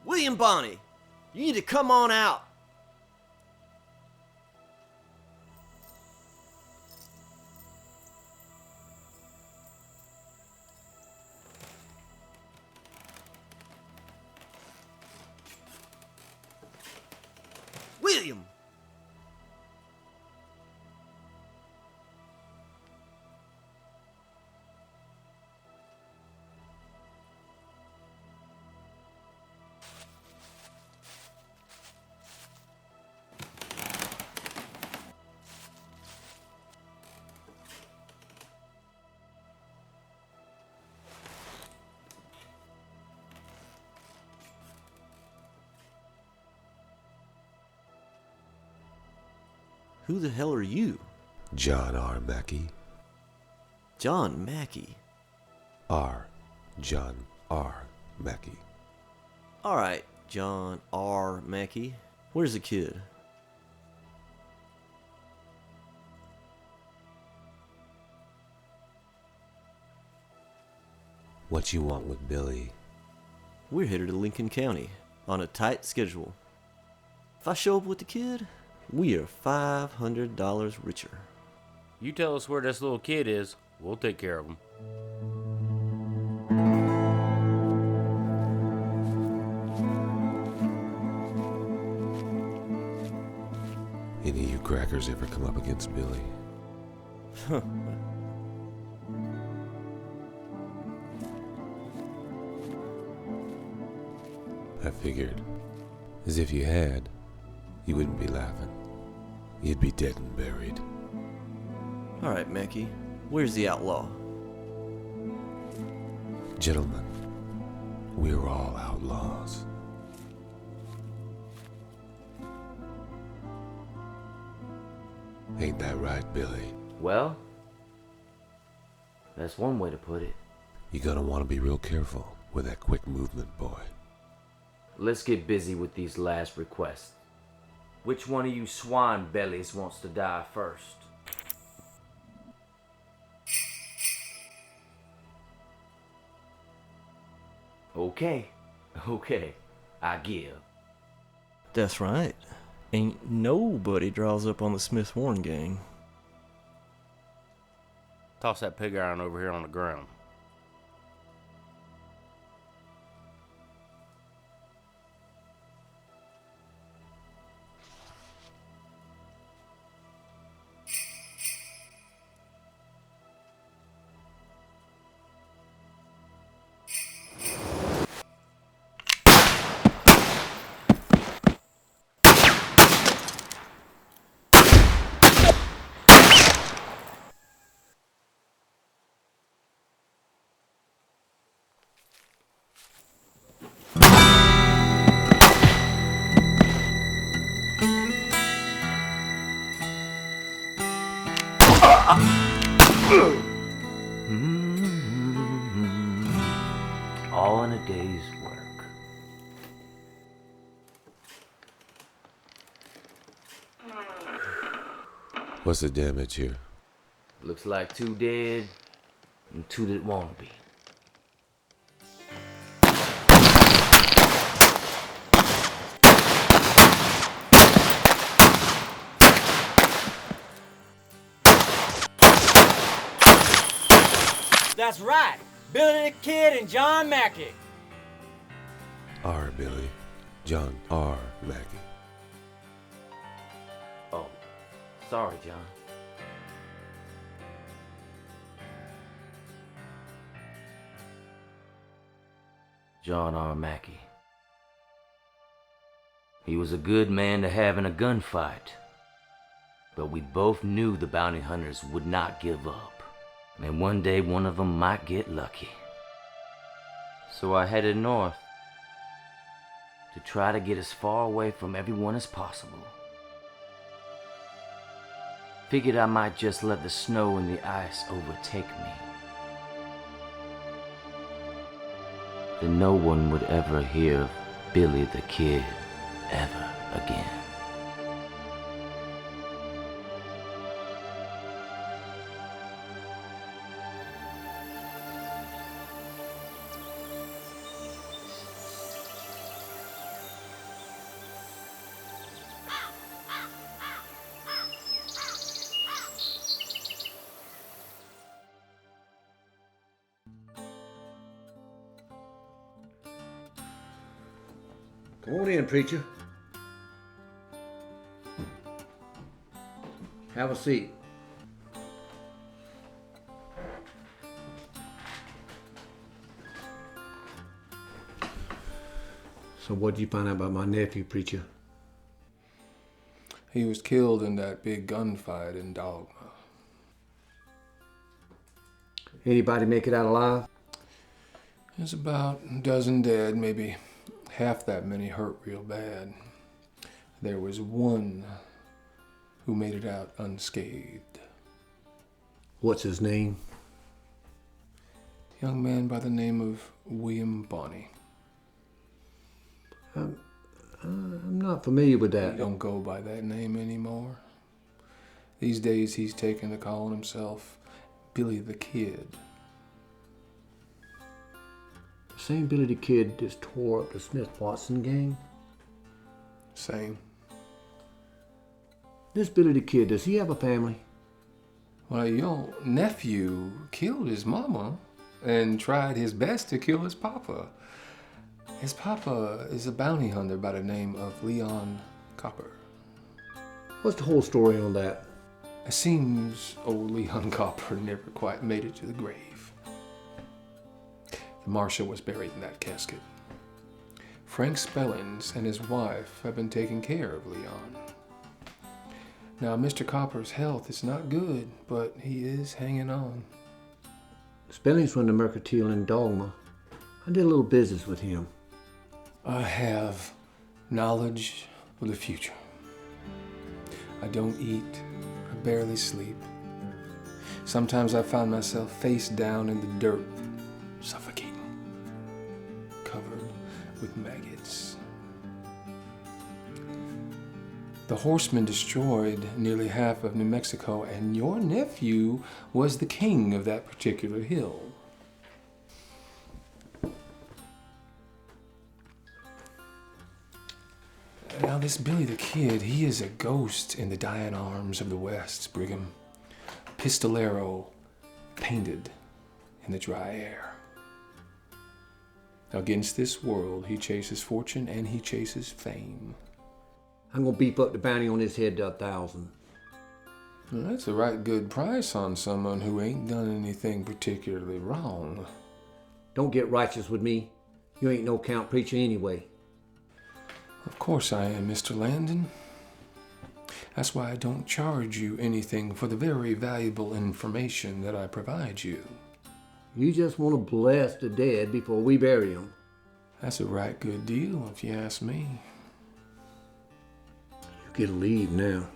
William Bonney, you need to come on out. William! Who the hell are you? John R. Mackey. John Mackey. John R. Mackey. All right, John R. Mackey. Where's the kid? What you want with Billy? We're headed to Lincoln County on a tight schedule. If I show up with the kid, we are $500 richer. You tell us where this little kid is, we'll take care of him. Any of you crackers ever come up against Billy? I figured, as if you had, you wouldn't be laughing. You'd be dead and buried. All right, Mackey. Where's the outlaw? Gentlemen, we're all outlaws. Ain't that right, Billy? Well, that's one way to put it. You're gonna want to be real careful with that quick movement, boy. Let's get busy with these last requests. Which one of you swine bellies wants to die first? Okay, I give. That's right. Ain't nobody draws up on the Smith Warren gang. Toss that pig iron over here on the ground. All in a day's work. What's the damage here? Looks like 2 dead and 2 that won't be. That's right, Billy the Kid and John Mackey. R. Billy. John R. Mackey. Oh, sorry, John. John R. Mackey. He was a good man to have in a gunfight, but we both knew the bounty hunters would not give up. And one day one of them might get lucky. So I headed north to try to get as far away from everyone as possible. Figured I might just let the snow and the ice overtake me. Then no one would ever hear of Billy the Kid ever again. Come on in, preacher. Have a seat. So what'd you find out about my nephew, preacher? He was killed in that big gunfight in Dogma. Anybody make it out alive? There's about a dozen dead, maybe half that many hurt real bad. There was one who made it out unscathed. What's his name? Young man by the name of William Bonney. I'm not familiar with that. He don't go by that name anymore. These days he's taken to calling himself Billy the Kid. The same Billy the Kid just tore up the Smith-Watson gang? Same. This Billy the Kid, does he have a family? Well, your nephew killed his mama and tried his best to kill his papa. His papa is a bounty hunter by the name of Leon Copper. What's the whole story on that? It seems old Leon Copper never quite made it to the grave. The marshal was buried in that casket. Frank Spellings and his wife have been taking care of Leon. Now, Mr. Copper's health is not good, but he is hanging on. Spellings went to Mercantile in Dogma. I did a little business with him. I have knowledge of the future. I don't eat. I barely sleep. Sometimes I find myself face down in the dirt, suffocating, covered with maggots. The horsemen destroyed nearly half of New Mexico, and your nephew was the king of that particular hill. Now, this Billy the Kid, he is a ghost in the dying arms of the West, Brigham. Pistolero, painted in the dry air. Against this world, he chases fortune and he chases fame. I'm gonna beef up the bounty on his head to 1,000. Well, that's a right good price on someone who ain't done anything particularly wrong. Don't get righteous with me. You ain't no count preacher anyway. Of course I am, Mr. Landon. That's why I don't charge you anything for the very valuable information that I provide you. You just want to bless the dead before we bury them. That's a right good deal, if you ask me. You get to leave now.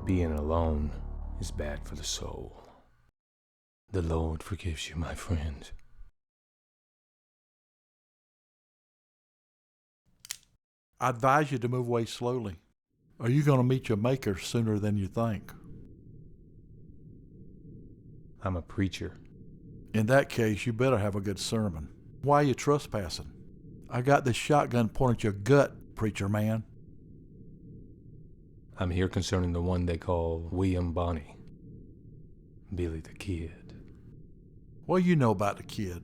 Being alone is bad for the soul. The Lord forgives you, my friend. I advise you to move away slowly, or you're going to meet your maker sooner than you think. I'm a preacher. In that case, you better have a good sermon. Why are you trespassing? I got this shotgun pointed at your gut, preacher man. I'm here concerning the one they call William Bonney. Billy the Kid. What do you know about the kid?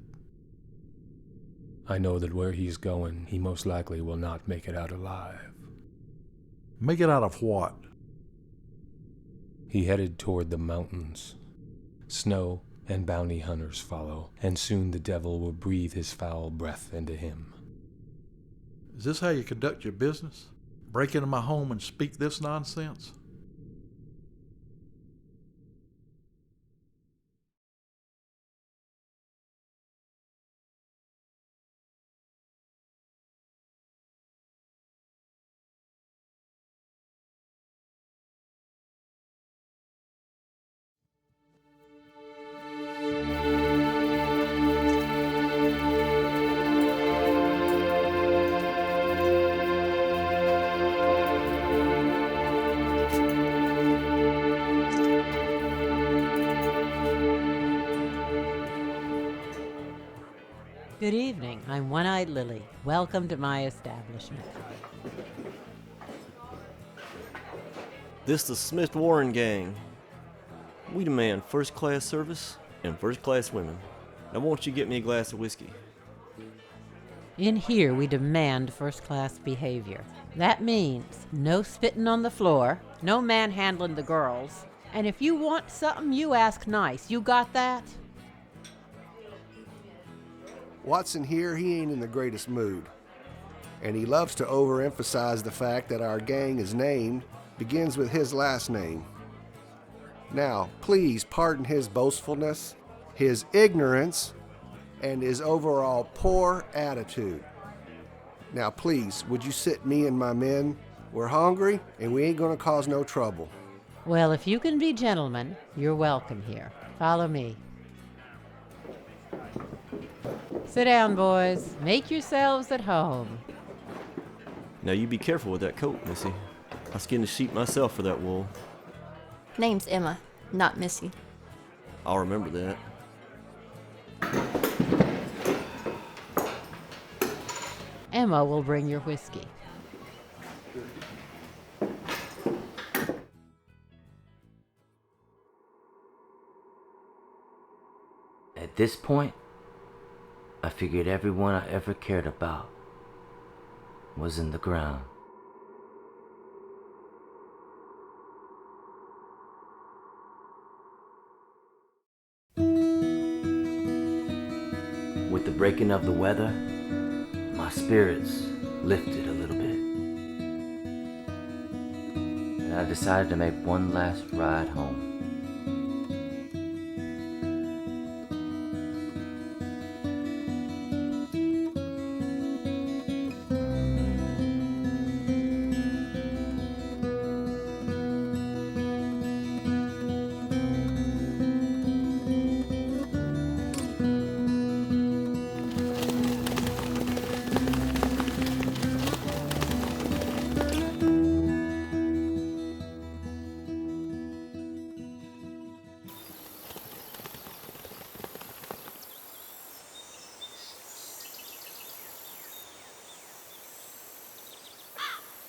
I know that where he's going, he most likely will not make it out alive. Make it out of what? He headed toward the mountains. Snow and bounty hunters follow, and soon the devil will breathe his foul breath into him. Is this how you conduct your business? Break into my home and speak this nonsense? Good evening. I'm One-Eyed Lily. Welcome to my establishment. This the Smith Warren gang. We demand first-class service and first-class women. Now won't you get me a glass of whiskey? In here, we demand first-class behavior. That means no spitting on the floor, no manhandling the girls, and if you want something, you ask nice. You got that? Watson here, he ain't in the greatest mood. And he loves to overemphasize the fact that our gang is named begins with his last name. Now, please pardon his boastfulness, his ignorance, and his overall poor attitude. Now, please, would you sit me and my men? We're hungry, and we ain't gonna cause no trouble. Well, if you can be gentlemen, you're welcome here. Follow me. Sit down, boys. Make yourselves at home. Now you be careful with that coat, Missy. I skinned a sheep myself for that wool. Name's Emma, not Missy. I'll remember that. Emma will bring your whiskey. At this point, I figured everyone I ever cared about was in the ground. With the breaking of the weather, my spirits lifted a little bit. And I decided to make one last ride home.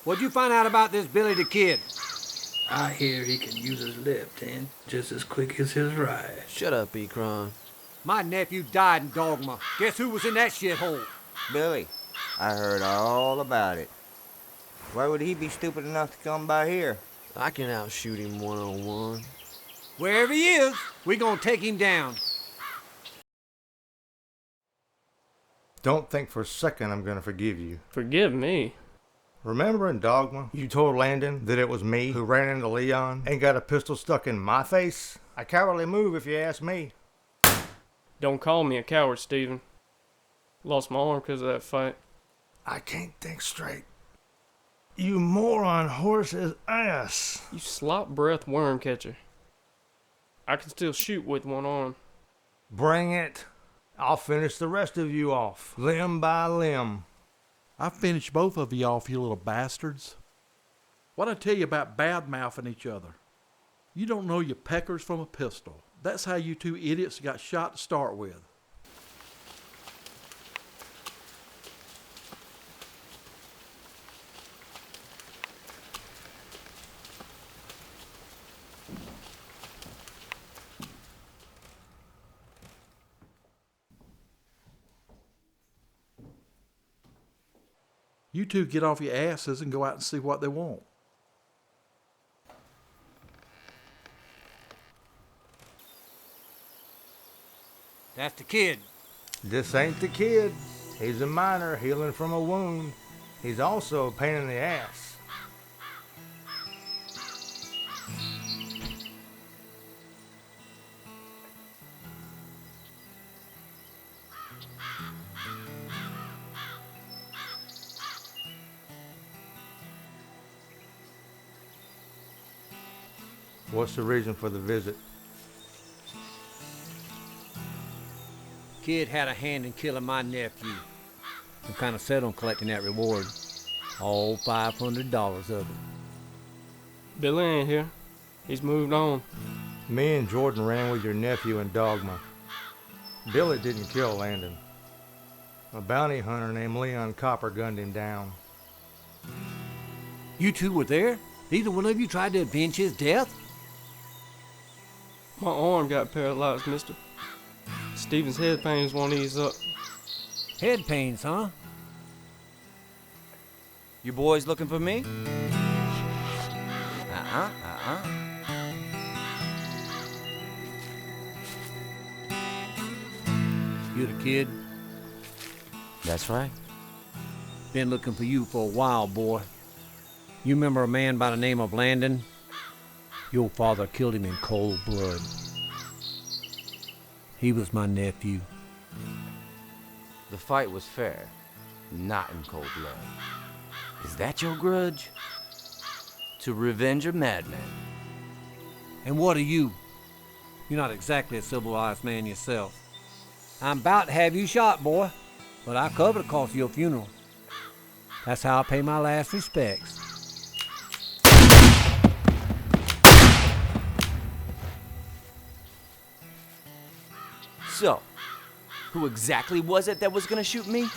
What'd you find out about this Billy the Kid? I hear he can use his left hand just as quick as his right. Shut up, Ekron. My nephew died in Dogma. Guess who was in that shithole? Billy. I heard all about it. Why would he be stupid enough to come by here? I can outshoot him one-on-one. Wherever he is, we gonna take him down. Don't think for a second I'm gonna forgive you. Forgive me? Remember in Dogma, you told Landon that it was me who ran into Leon and got a pistol stuck in my face? A cowardly move if you ask me. Don't call me a coward, Stephen. Lost my arm because of that fight. I can't think straight. You moron horse's ass. You slop breath worm catcher. I can still shoot with one arm. Bring it. I'll finish the rest of you off, limb by limb. I finished both of you off, you little bastards. What'd I tell you about bad-mouthing each other? You don't know your peckers from a pistol. That's how you two idiots got shot to start with. You two get off your asses and go out and see what they want. That's the kid. This ain't the kid. He's a miner healing from a wound. He's also a pain in the ass. What's the reason for the visit? Kid had a hand in killing my nephew. I'm kind of set on collecting that reward. All $500 of it. Billy ain't here. He's moved on. Me and Jordan ran with your nephew in Dogma. Billy didn't kill Landon. A bounty hunter named Leon Copper gunned him down. You two were there? Neither one of you tried to avenge his death? My arm got paralyzed, mister. Stephen's head pains won't ease up. Head pains, huh? You boys looking for me? You the kid? That's right. Been looking for you for a while, boy. You remember a man by the name of Landon? Your father killed him in cold blood. He was my nephew. The fight was fair, not in cold blood. Is that your grudge? To revenge a madman? And what are you? You're not exactly a civilized man yourself. I'm about to have you shot, boy, but I covered the cost of your funeral. That's how I pay my last respects. So, who exactly was it that was gonna shoot me?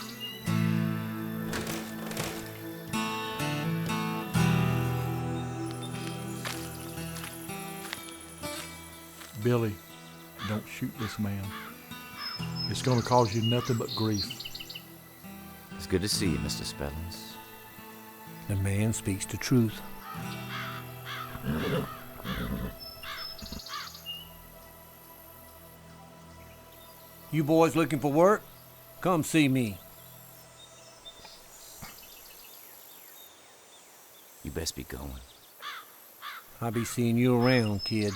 Billy, don't shoot this man. It's gonna cause you nothing but grief. It's good to see you, Mr. Spellins. The man speaks the truth. You boys looking for work? Come see me. You best be going. I'll be seeing you around, kid.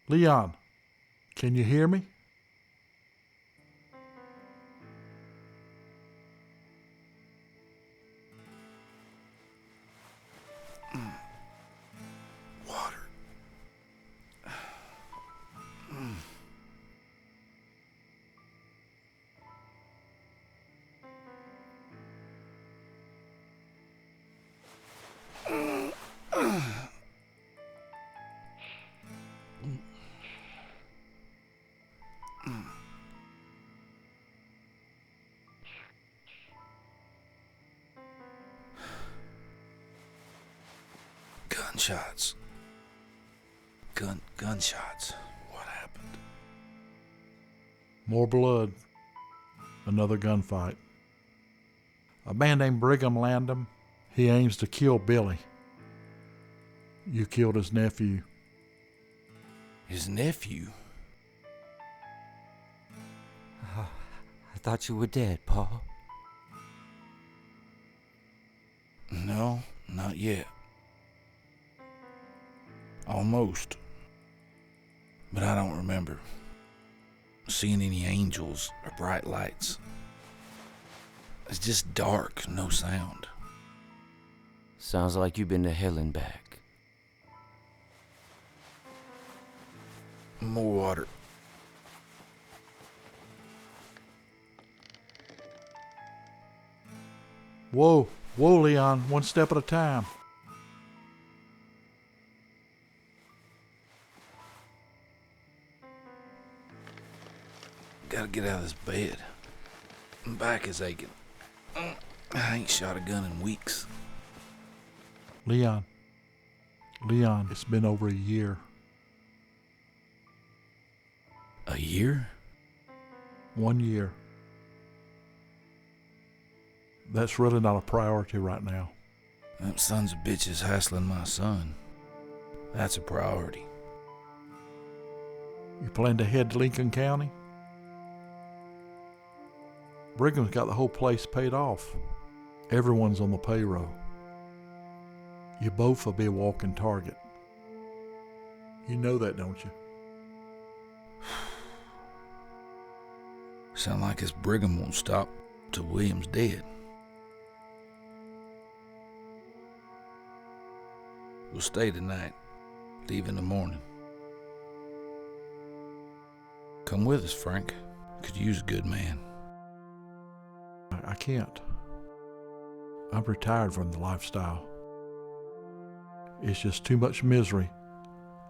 Leon, can you hear me? Water. Gunshots. Gunshots. What happened? More blood. Another gunfight. A man named Brigham Landham. He aims to kill Billy. You killed his nephew. His nephew? I thought you were dead, Paul. No, not yet. Almost. But I don't remember seeing any angels or bright lights. It's just dark, no sound. Sounds like you've been to hell and back. More water. Whoa, Leon, one step at a time. Gotta get out of this bed. My back is aching. I ain't shot a gun in weeks. Leon, it's been over a year. A year? 1 year. That's really not a priority right now. Them sons of bitches hassling my son. That's a priority. You plan to head to Lincoln County? Brigham's got the whole place paid off. Everyone's on the payroll. You both will be a walking target. You know that, don't you? Sound like this Brigham won't stop till William's dead. We'll stay tonight, leave in the morning. Come with us, Frank. Could use a good man. I can't. I'm retired from the lifestyle. It's just too much misery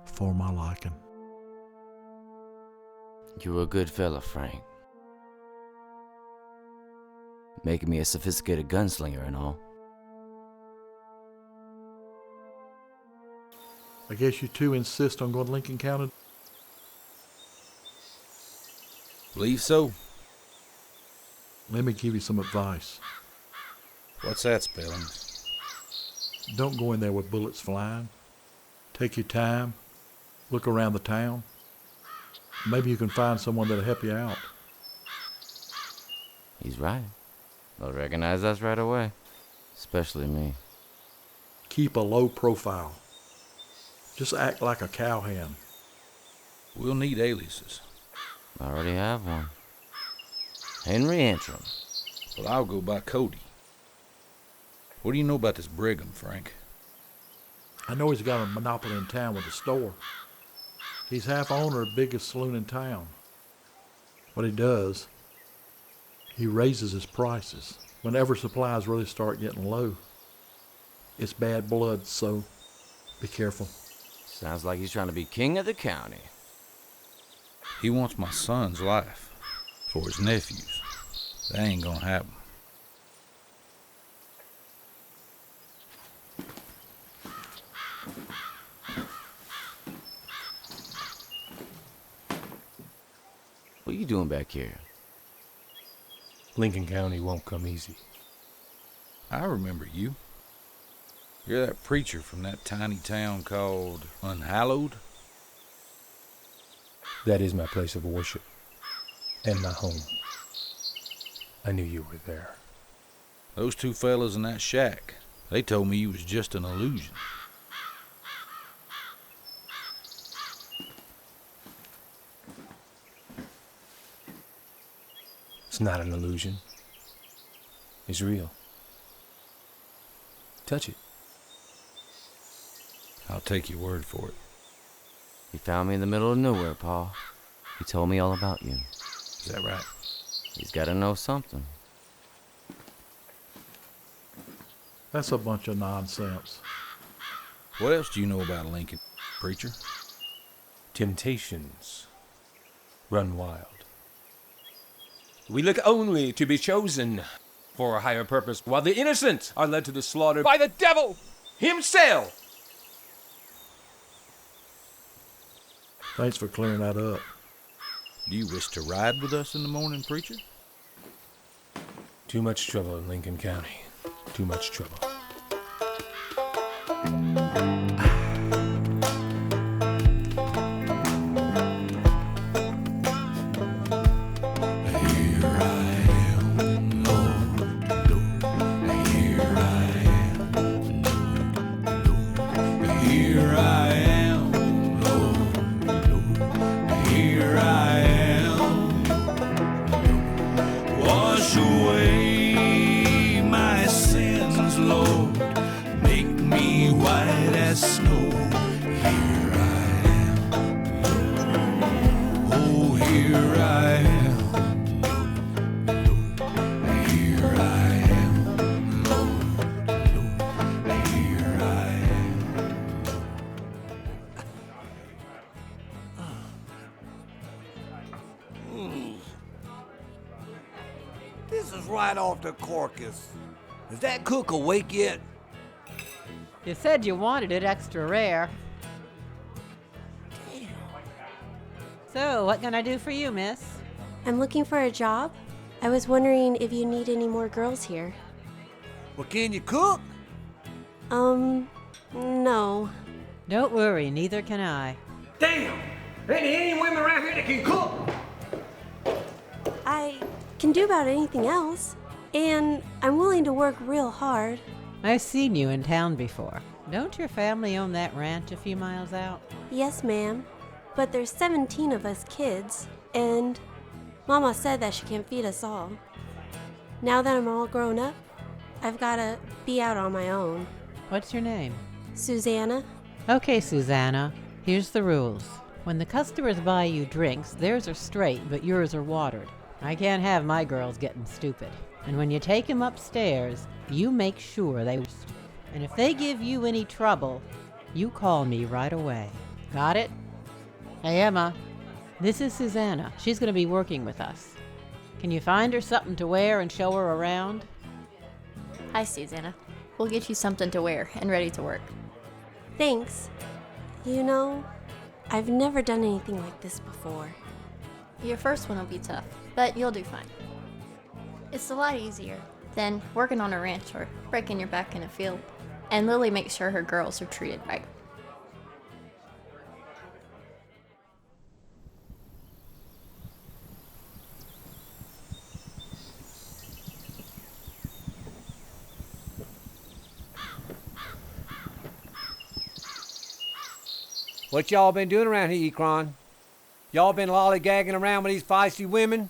for my liking. You're a good fella, Frank. Making me a sophisticated gunslinger and all. I guess you two insist on going to Lincoln County? Believe so. Let me give you some advice. What's that, Spellings? Don't go in there with bullets flying. Take your time. Look around the town. Maybe you can find someone that'll help you out. He's right. They'll recognize us right away. Especially me. Keep a low profile. Just act like a cowhand. We'll need aliases. I already have one. Henry Antrim. Well, I'll go by Cody. What do you know about this Brigham, Frank? I know he's got a monopoly in town with a store. He's half owner of the biggest saloon in town. What he does, he raises his prices whenever supplies really start getting low. It's bad blood, so be careful. Sounds like he's trying to be king of the county. He wants my son's life for his nephews. That ain't gonna happen. What are you doing back here? Lincoln County won't come easy. I remember you. You're that preacher from that tiny town called Unhallowed? That is my place of worship and my home. I knew you were there. Those two fellas in that shack, they told me you was just an illusion. It's not an illusion. It's real. Touch it. I'll take your word for it. He found me in the middle of nowhere, Pa. He told me all about you. Is that right? He's got to know something. That's a bunch of nonsense. What else do you know about Lincoln, preacher? Temptations run wild. We look only to be chosen for a higher purpose, while the innocent are led to the slaughter by the devil himself. Thanks for clearing that up. Do you wish to ride with us in the morning, preacher? Too much trouble in Lincoln County. Too much trouble. This is right off the corkus. Is that cook awake yet? You said you wanted it extra rare. Damn. So, what can I do for you, miss? I'm looking for a job. I was wondering if you need any more girls here. Well, can you cook? No. Don't worry, neither can I. Damn! Ain't there any women around here that can cook? I can do about anything else. And I'm willing to work real hard. I've seen you in town before. Don't your family own that ranch a few miles out? Yes, ma'am. But there's 17 of us kids, and Mama said that she can't feed us all. Now that I'm all grown up, I've gotta be out on my own. What's your name? Susanna. Okay, Susanna. Here's the rules. When the customers buy you drinks, theirs are straight, but yours are watered. I can't have my girls getting stupid. And when you take them upstairs, you make sure they... And if they give you any trouble, you call me right away. Got it? Hey, Emma. This is Susanna. She's going to be working with us. Can you find her something to wear and show her around? Hi, Susanna. We'll get you something to wear and ready to work. Thanks. You know, I've never done anything like this before. Your first one will be tough, but you'll do fine. It's a lot easier than working on a ranch or breaking your back in a field. And Lily makes sure her girls are treated right. What y'all been doing around here, Ekron? Y'all been lollygagging around with these feisty women?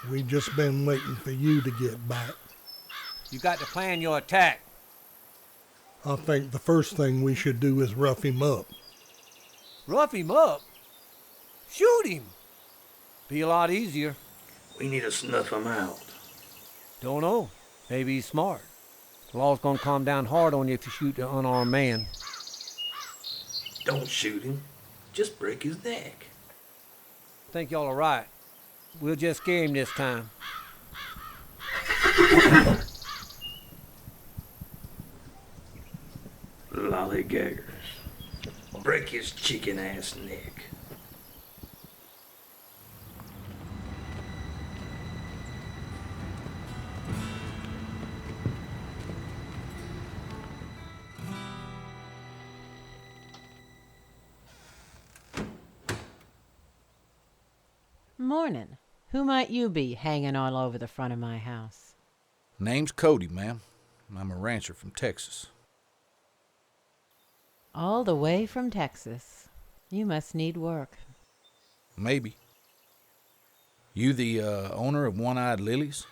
We just been waiting for you to get back. You got to plan your attack. I think the first thing we should do is rough him up. Rough him up? Shoot him. Be a lot easier. We need to snuff him out. Don't know. Maybe he's smart. The law's gonna come down hard on you if you shoot an unarmed man. Don't shoot him. Just break his neck. I think y'all are right. We'll just scare him this time. Lollygaggers. Break his chicken ass neck. Morning. Who might you be hanging all over the front of my house? Name's Cody, ma'am. I'm a rancher from Texas. All the way from Texas. You must need work. Maybe. You the owner of One-Eyed Lilies?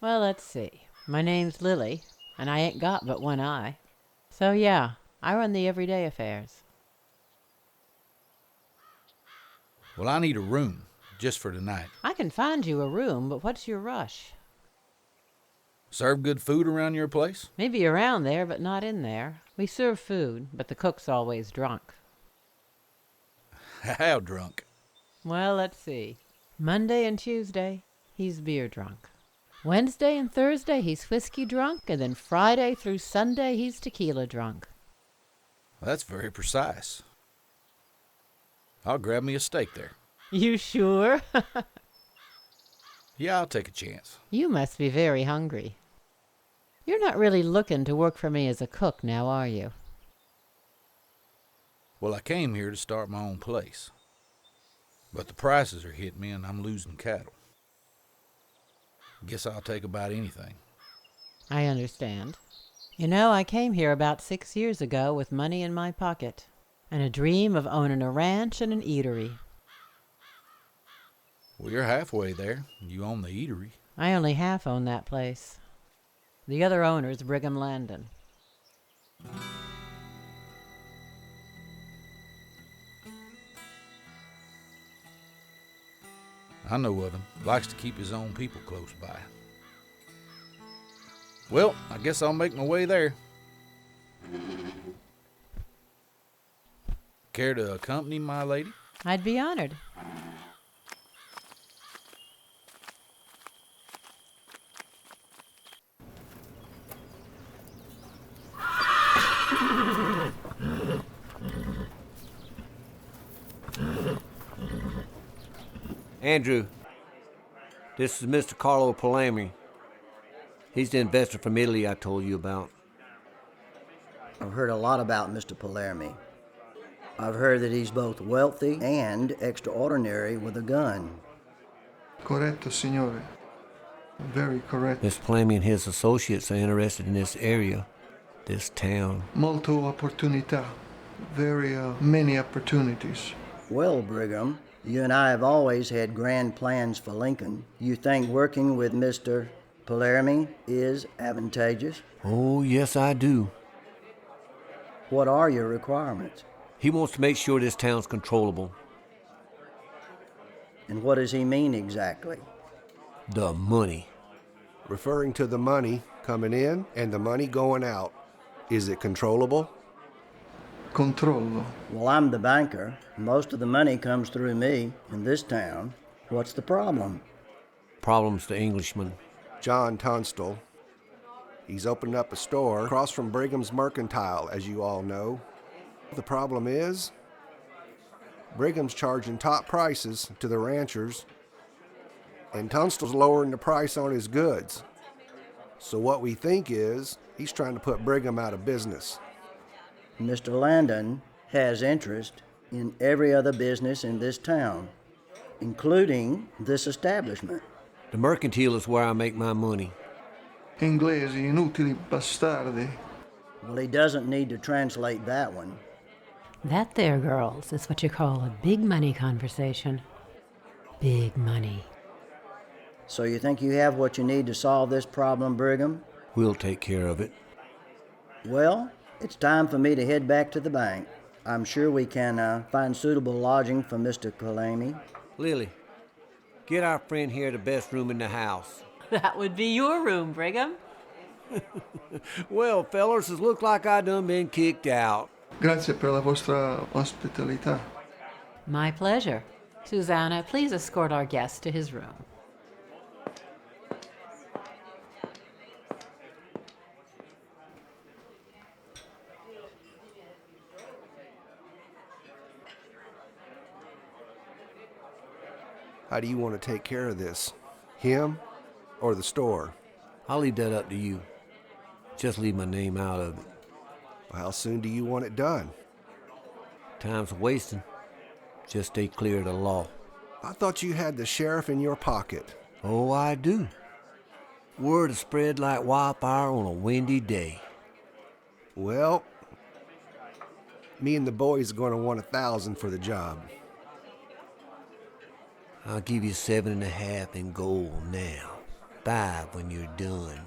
Well, let's see. My name's Lily, and I ain't got but one eye. So yeah, I run the everyday affairs. Well, I need a room, just for tonight. I can find you a room, but what's your rush? Serve good food around your place? Maybe around there, but not in there. We serve food, but the cook's always drunk. How drunk? Well, let's see. Monday and Tuesday, he's beer drunk. Wednesday and Thursday, he's whiskey drunk, and then Friday through Sunday, he's tequila drunk. That's very precise. I'll grab me a steak there. You sure? Yeah, I'll take a chance. You must be very hungry. You're not really looking to work for me as a cook now, are you? Well, I came here to start my own place. But the prices are hitting me and I'm losing cattle. Guess I'll take about anything. I understand. You know, I came here about 6 years ago with money in my pocket and a dream of owning a ranch and an eatery. Well, you're halfway there. You own the eatery. I only half own that place. The other owner's Brigham Landon. I know of him. Likes to keep his own people close by. Well, I guess I'll make my way there. Care to accompany my lady? I'd be honored. Andrew, this is Mr. Carlo Palermi. He's the investor from Italy I told you about. I've heard a lot about Mr. Palermi. I've heard that he's both wealthy and extraordinary with a gun. Corretto, signore. Very correct. Mr. Palermi and his associates are interested in this area, this town. Molto opportunità. Very many opportunities. Well, Brigham, you and I have always had grand plans for Lincoln. You think working with Mr. Palermi is advantageous? Oh, yes, I do. What are your requirements? He wants to make sure this town's controllable. And what does he mean exactly? The money. Referring to the money coming in and the money going out. Is it controllable? controllo. Well, I'm the banker. Most of the money comes through me in this town. What's the problem? Problem's the Englishman. John Tunstall. He's opened up a store across from Brigham's Mercantile, as you all know. The problem is, Brigham's charging top prices to the ranchers, and Tunstall's lowering the price on his goods. So what we think is, he's trying to put Brigham out of business. Mr. Landon has interest in every other business in this town, including this establishment. The mercantile is where I make my money. Inglesi, inutili bastardi. Well, he doesn't need to translate that one. That there, girls, is what you call a big money conversation. Big money. So you think you have what you need to solve this problem, Brigham? We'll take care of it. Well, it's time for me to head back to the bank. I'm sure we can find suitable lodging for Mr. Kalami. Lily, get our friend here the best room in the house. That would be your room, Brigham. Well, fellas, it looks like I done been kicked out. Grazie per la vostra ospitalità. My pleasure. Susanna, please escort our guest to his room. How do you want to take care of this? Him or the store? I'll leave that up to you. Just leave my name out of it. Well, how soon do you want it done? Time's wasting. Just stay clear of the law. I thought you had the sheriff in your pocket. Oh, I do. Word is spread like wildfire on a windy day. Well, me and the boys are going to want 1,000 for the job. I'll give you 7.5 in gold now. 5 when you're done.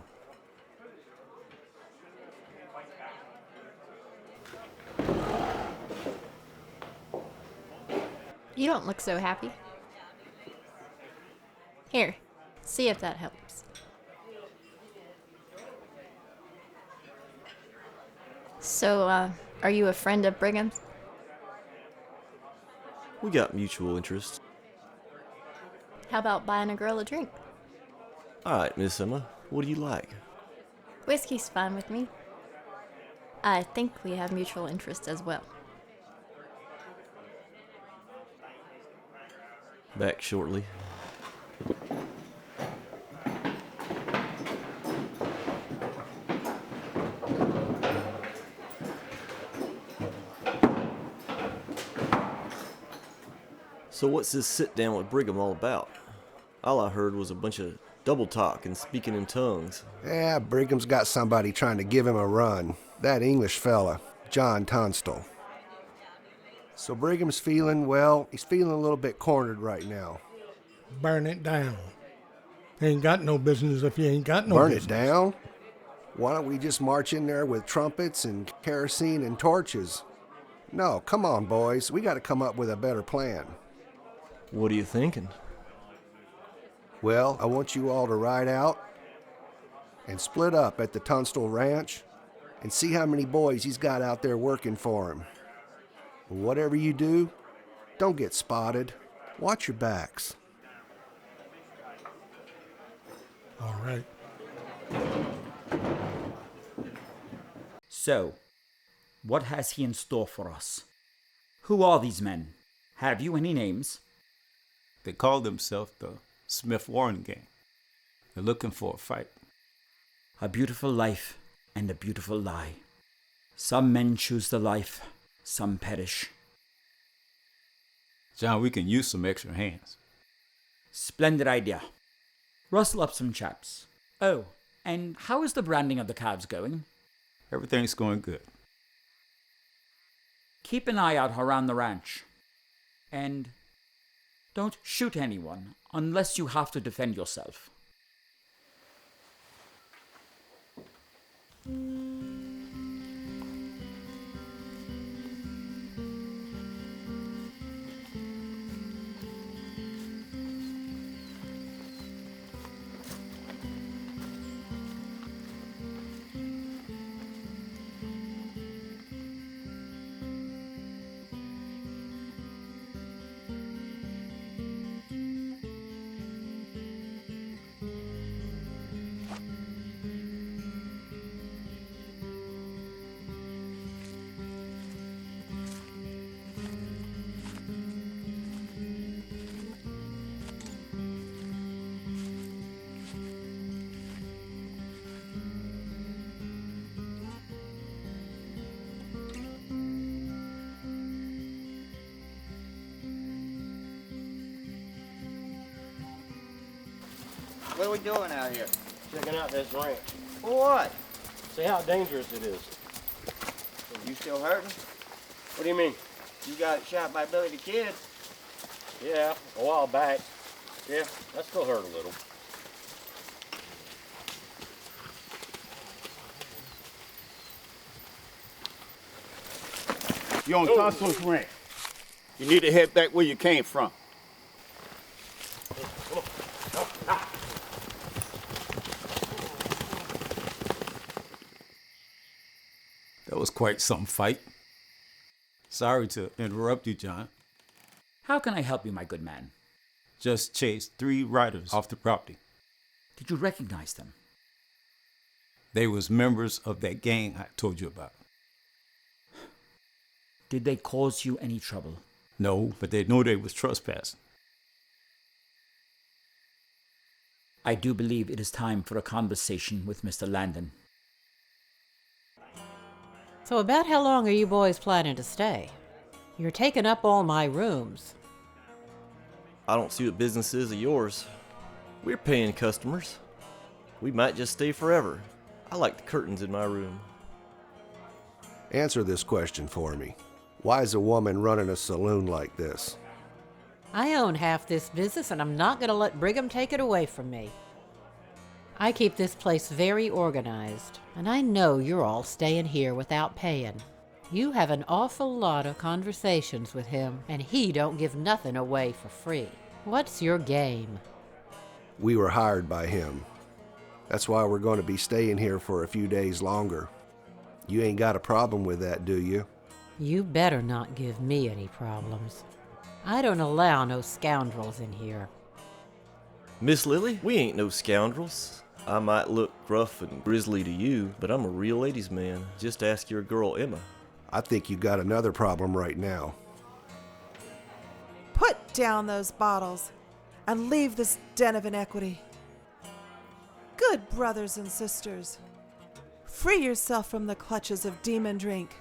You don't look so happy. Here, see if that helps. So, are you a friend of Brigham's? We got mutual interests. How about buying a girl a drink? All right, Miss Emma, what do you like? Whiskey's fine with me. I think we have mutual interests as well. Back shortly. So what's this sit down with Brigham all about? All I heard was a bunch of double talk and speaking in tongues. Yeah, Brigham's got somebody trying to give him a run. That English fella, John Tunstall. So Brigham's feeling, well, he's feeling a little bit cornered right now. Burn it down. Ain't got no business if you ain't got no Burn business. it down? Why don't we just march in there with trumpets and kerosene and torches? No, come on, boys. We got to come up with a better plan. What are you thinking? Well, I want you all to ride out and split up at the Tunstall Ranch and see how many boys he's got out there working for him. Whatever you do, don't get spotted. Watch your backs. All right. So, what has he in store for us? Who are these men? Have you any names? They call themselves the Smith Warren Gang. They're looking for a fight. A beautiful life and a beautiful lie. Some men choose the life, some perish. John, we can use some extra hands. Splendid idea. Rustle up some chaps. Oh, and how is the branding of the calves going? Everything's going good. Keep an eye out around the ranch. And don't shoot anyone unless you have to defend yourself. What are we doing out here? Checking out this ranch. For what? See how dangerous it is. You still hurting? What do you mean? You got shot by Billy the Kid. Yeah, a while back. Yeah, that still hurt a little. You're on Constance Ranch. You need to head back where you came from. That was quite some fight. Sorry to interrupt you, John. How can I help you, my good man? Just chased 3 riders off the property. Did you recognize them? They was members of that gang I told you about. Did they cause you any trouble? No, but they knew they was trespassing. I do believe it is time for a conversation with Mr. Landon. So about how long are you boys planning to stay? You're taking up all my rooms. I don't see what business is of yours. We're paying customers. We might just stay forever. I like the curtains in my room. Answer this question for me. Why is a woman running a saloon like this? I own half this business, and I'm not going to let Brigham take it away from me. I keep this place very organized, and I know you're all staying here without paying. You have an awful lot of conversations with him, and he don't give nothing away for free. What's your game? We were hired by him. That's why we're going to be staying here for a few days longer. You ain't got a problem with that, do you? You better not give me any problems. I don't allow no scoundrels in here. Miss Lily, we ain't no scoundrels. I might look rough and grisly to you, but I'm a real ladies' man. Just ask your girl Emma. I think you got another problem right now. Put down those bottles and leave this den of inequity. Good brothers and sisters, free yourself from the clutches of demon drink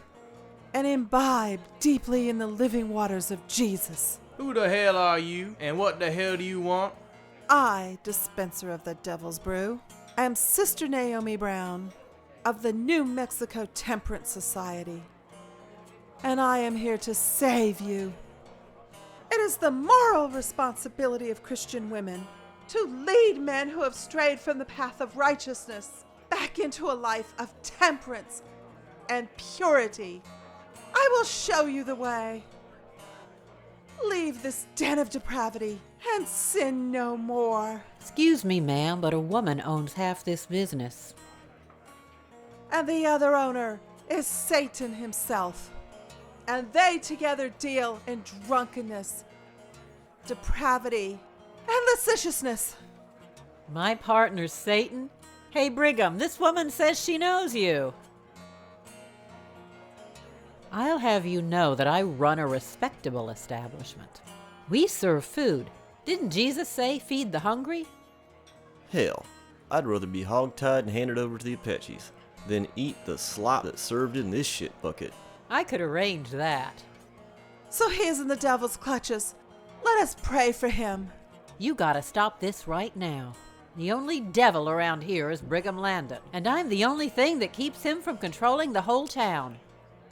and imbibe deeply in the living waters of Jesus. Who the hell are you, and what the hell do you want? I, dispenser of the devil's brew, am Sister Naomi Brown of the New Mexico Temperance Society, and I am here to save you. It is the moral responsibility of Christian women to lead men who have strayed from the path of righteousness back into a life of temperance and purity. I will show you the way. Leave this den of depravity and sin no more. Excuse me, ma'am, but a woman owns half this business. And the other owner is Satan himself. And they together deal in drunkenness, depravity, and lasciviousness. My partner's Satan? Hey, Brigham, this woman says she knows you. I'll have you know that I run a respectable establishment. We serve food. Didn't Jesus say, feed the hungry? Hell, I'd rather be hogtied and handed over to the Apaches than eat the slop that's served in this shit bucket. I could arrange that. So he is in the devil's clutches. Let us pray for him. You gotta stop this right now. The only devil around here is Brigham Landon, and I'm the only thing that keeps him from controlling the whole town.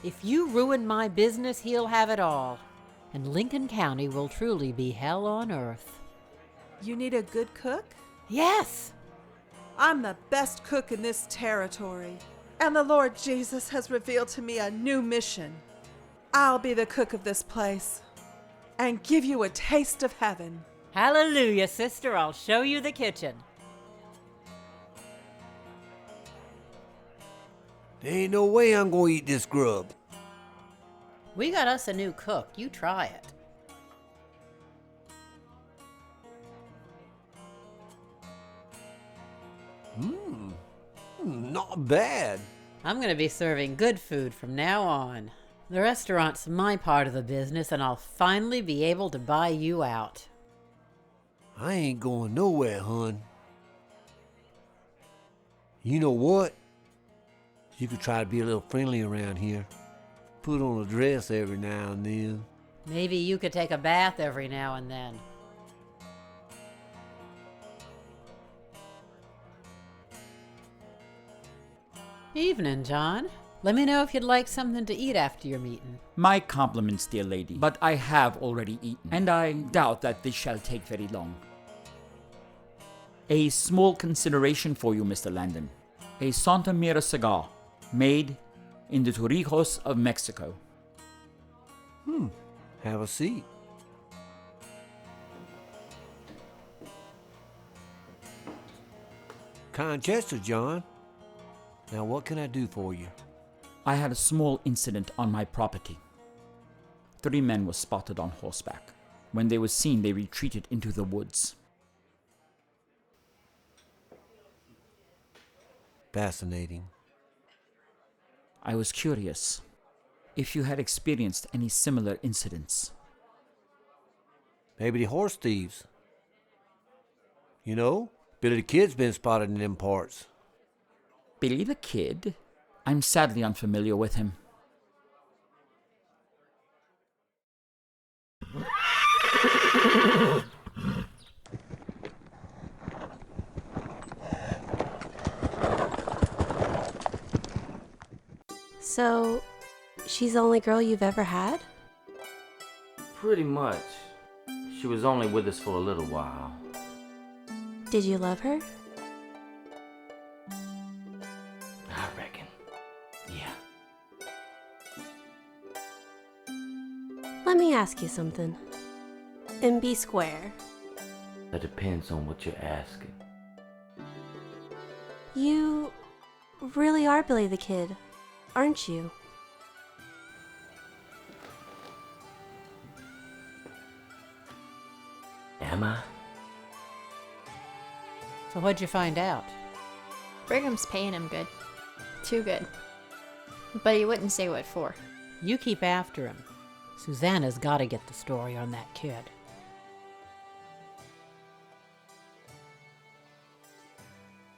If you ruin my business, he'll have it all. And Lincoln County will truly be hell on earth. You need a good cook? Yes! I'm the best cook in this territory. And the Lord Jesus has revealed to me a new mission. I'll be the cook of this place and give you a taste of heaven. Hallelujah, sister. I'll show you the kitchen. There ain't no way I'm gonna eat this grub. We got us a new cook. You try it. Not bad. I'm going to be serving good food from now on. The restaurant's my part of the business, and I'll finally be able to buy you out. I ain't going nowhere, hon. You know what? You could try to be a little friendly around here. Put on a dress every now and then. Maybe you could take a bath every now and then. Evening, John. Let me know if you'd like something to eat after your meeting. My compliments, dear lady, but I have already eaten, and I doubt that this shall take very long. A small consideration for you, Mr. Landon. A Santa Mira cigar, made in the Torrijos of Mexico. Have a seat. Kind gesture, John. Now what can I do for you? I had a small incident on my property. 3 men were spotted on horseback. When they were seen, they retreated into the woods. Fascinating. I was curious if you had experienced any similar incidents. Maybe the horse thieves. You know, Billy the Kid's been spotted in them parts. Billy the Kid? I'm sadly unfamiliar with him. So, she's the only girl you've ever had? Pretty much. She was only with us for a little while. Did you love her? I reckon. Yeah. Let me ask you something. And be square. That depends on what you're asking. You really are Billy the Kid, aren't you? Am I? So what'd you find out? Brigham's paying him good. Too good. But he wouldn't say what for. You keep after him. Susanna's got to get the story on that kid.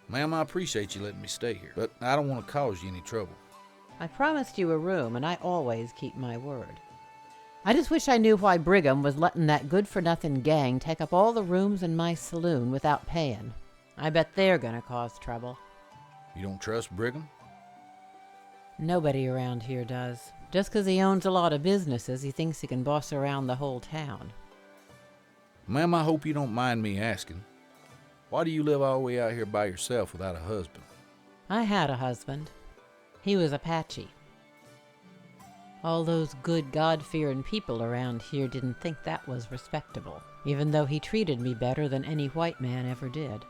Ma'am, I appreciate you letting me stay here, but I don't want to cause you any trouble. I promised you a room, and I always keep my word. I just wish I knew why Brigham was letting that good-for-nothing gang take up all the rooms in my saloon without paying. I bet they're gonna cause trouble. You don't trust Brigham? Nobody around here does. Just 'cause he owns a lot of businesses, he thinks he can boss around the whole town. Ma'am, I hope you don't mind me asking. Why do you live all the way out here by yourself without a husband? I had a husband. He was Apache. All those good God-fearing people around here didn't think that was respectable, even though he treated me better than any white man ever did.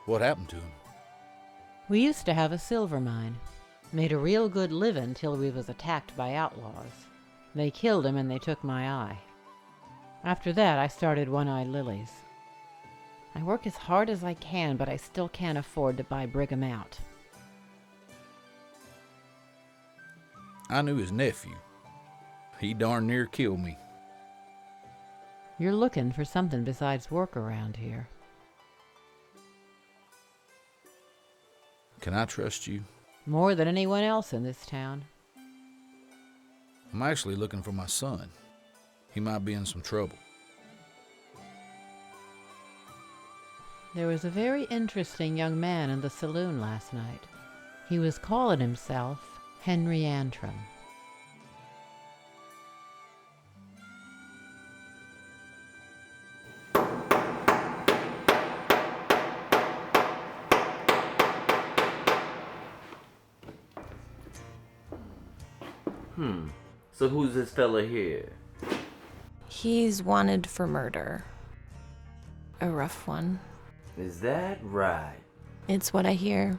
What happened to him? We used to have a silver mine. Made a real good living till we was attacked by outlaws. They killed him and they took my eye. After that, I started One-Eyed Lilies. I work as hard as I can, but I still can't afford to buy Brigham out. I knew his nephew. He darn near killed me. You're looking for something besides work around here. Can I trust you? More than anyone else in this town. I'm actually looking for my son. He might be in some trouble. There was a very interesting young man in the saloon last night. He was calling himself Henry Antrim. So who's this fella here? He's wanted for murder. A rough one. Is that right? It's what I hear.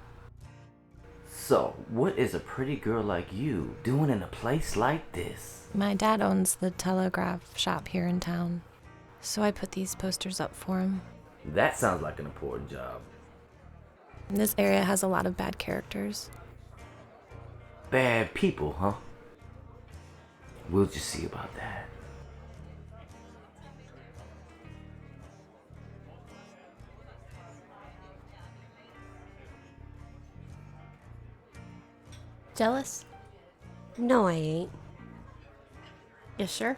So, what is a pretty girl like you doing in a place like this? My dad owns the telegraph shop here in town, so I put these posters up for him. That sounds like an important job. This area has a lot of bad characters. Bad people, huh? We'll just see about that. Jealous? No, I ain't. You sure?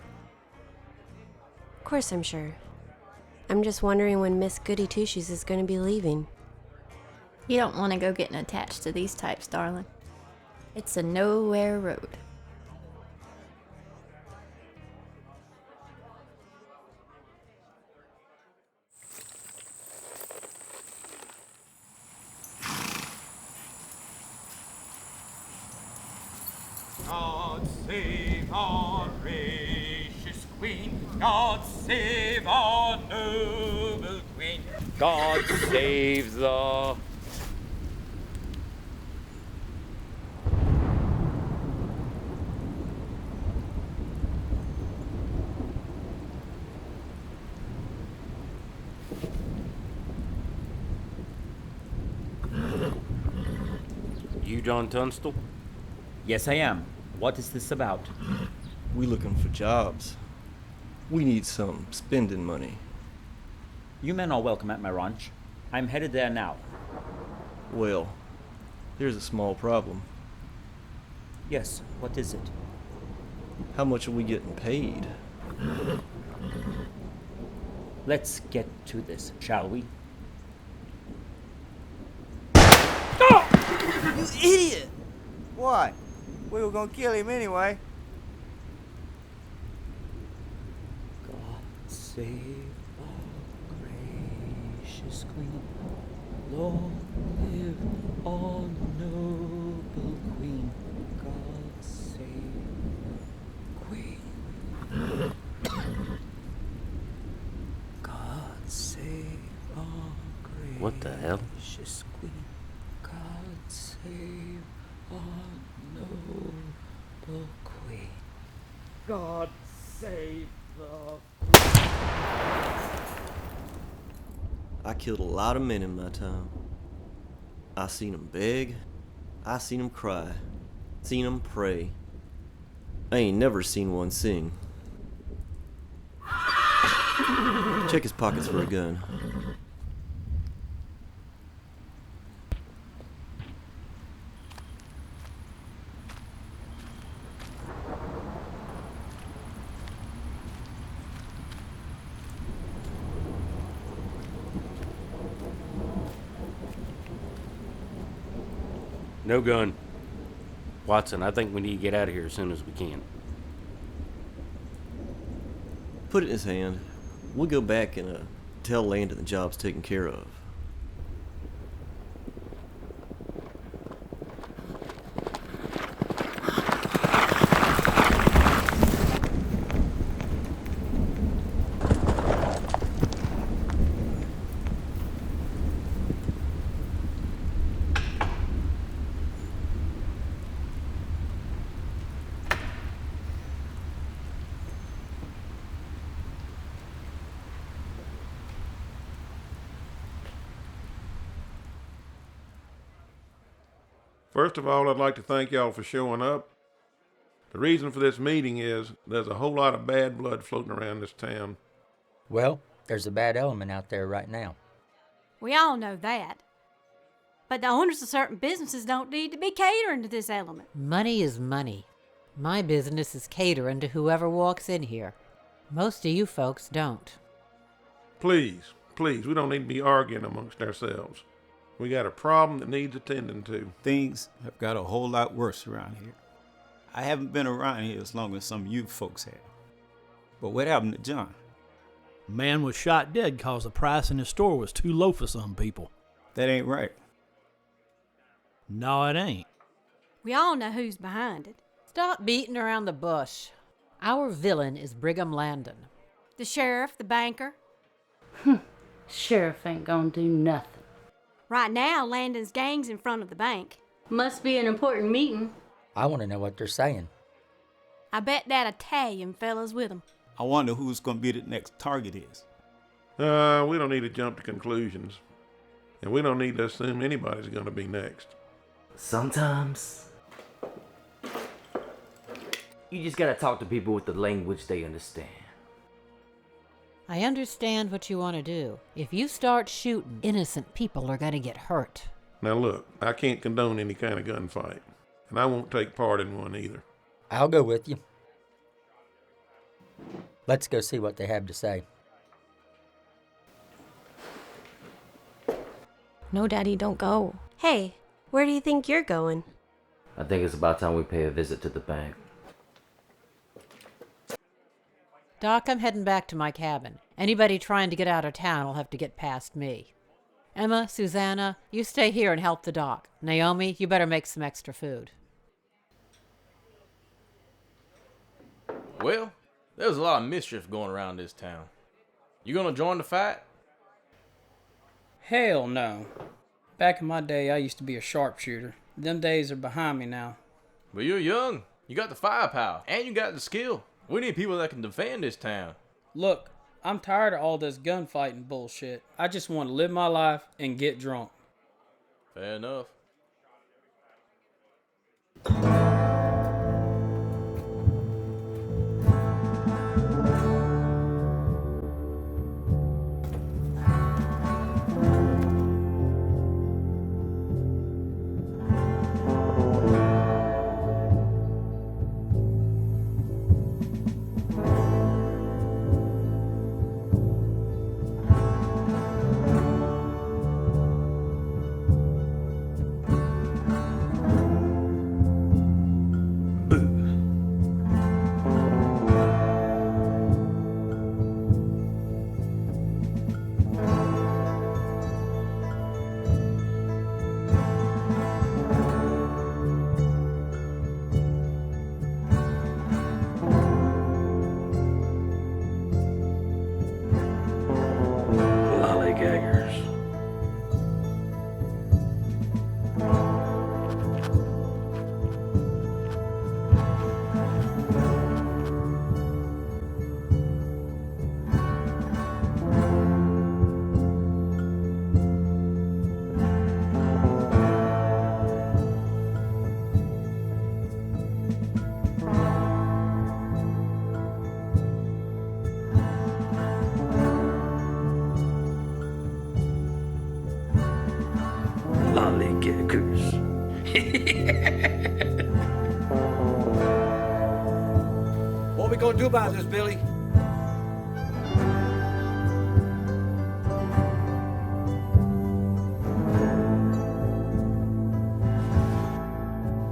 Of course I'm sure. I'm just wondering when Miss Goody Two-Shoes is going to be leaving. You don't want to go getting attached to these types, darling. It's a nowhere road. God save our gracious Queen. God save our noble Queen. God save the... You John Tunstall? Yes, I am. What is this about? We looking for jobs. We need some spending money. You men are welcome at my ranch. I'm headed there now. Well, here's a small problem. Yes, what is it? How much are we getting paid? Let's get to this, shall we? You idiot! Why? We were gonna kill him anyway. God save our gracious Queen. Long live our noble Queen. God save the Queen. God save our gracious What the hell? Queen. God save our noble Queen. God save the... I killed a lot of men in my time. I seen them beg. I seen them cry. Seen them pray. I ain't never seen one sing. Check his pockets for a gun. No gun. Watson, I think we need to get out of here as soon as we can. Put it in his hand. We'll go back and tell Landon the job's taken care of. First of all, I'd like to thank y'all for showing up. The reason for this meeting is there's a whole lot of bad blood floating around this town. Well, there's a bad element out there right now. We all know that. But the owners of certain businesses don't need to be catering to this element. Money is money. My business is catering to whoever walks in here. Most of you folks don't. Please, we don't need to be arguing amongst ourselves. We got a problem that needs attending to. Things have got a whole lot worse around here. I haven't been around here as long as some of you folks have. But what happened to John? Man was shot dead because the price in his store was too low for some people. That ain't right. No, it ain't. We all know who's behind it. Stop beating around the bush. Our villain is Brigham Landon. The sheriff, the banker. Sheriff ain't gonna do nothing. Right now, Landon's gang's in front of the bank. Must be an important meeting. I want to know what they're saying. I bet that Italian fella's with them. I wonder who's going to be the next target is. We don't need to jump to conclusions. And we don't need to assume anybody's going to be next. Sometimes you just gotta talk to people with the language they understand. I understand what you want to do. If you start shooting, innocent people are going to get hurt. Now look, I can't condone any kind of gunfight. And I won't take part in one either. I'll go with you. Let's go see what they have to say. No, Daddy, don't go. Hey, where do you think you're going? I think it's about time we pay a visit to the bank. Doc, I'm heading back to my cabin. Anybody trying to get out of town will have to get past me. Emma, Susanna, you stay here and help the doc. Naomi, you better make some extra food. Well, there's a lot of mischief going around this town. You gonna join the fight? Hell no. Back in my day, I used to be a sharpshooter. Them days are behind me now. But you're young. You got the firepower, and you got the skill. We need people that can defend this town. Look, I'm tired of all this gunfighting bullshit. I just want to live my life and get drunk. Fair enough. What we gonna do about this, Billy?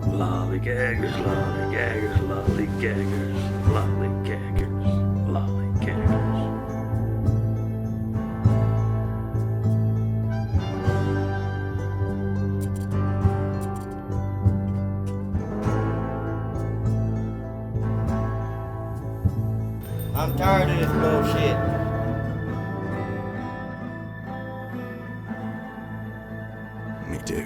Lollygaggers, lollygaggers, lollygaggers, lollygaggers, lollygaggers. I'm tired of this bullshit. Me too.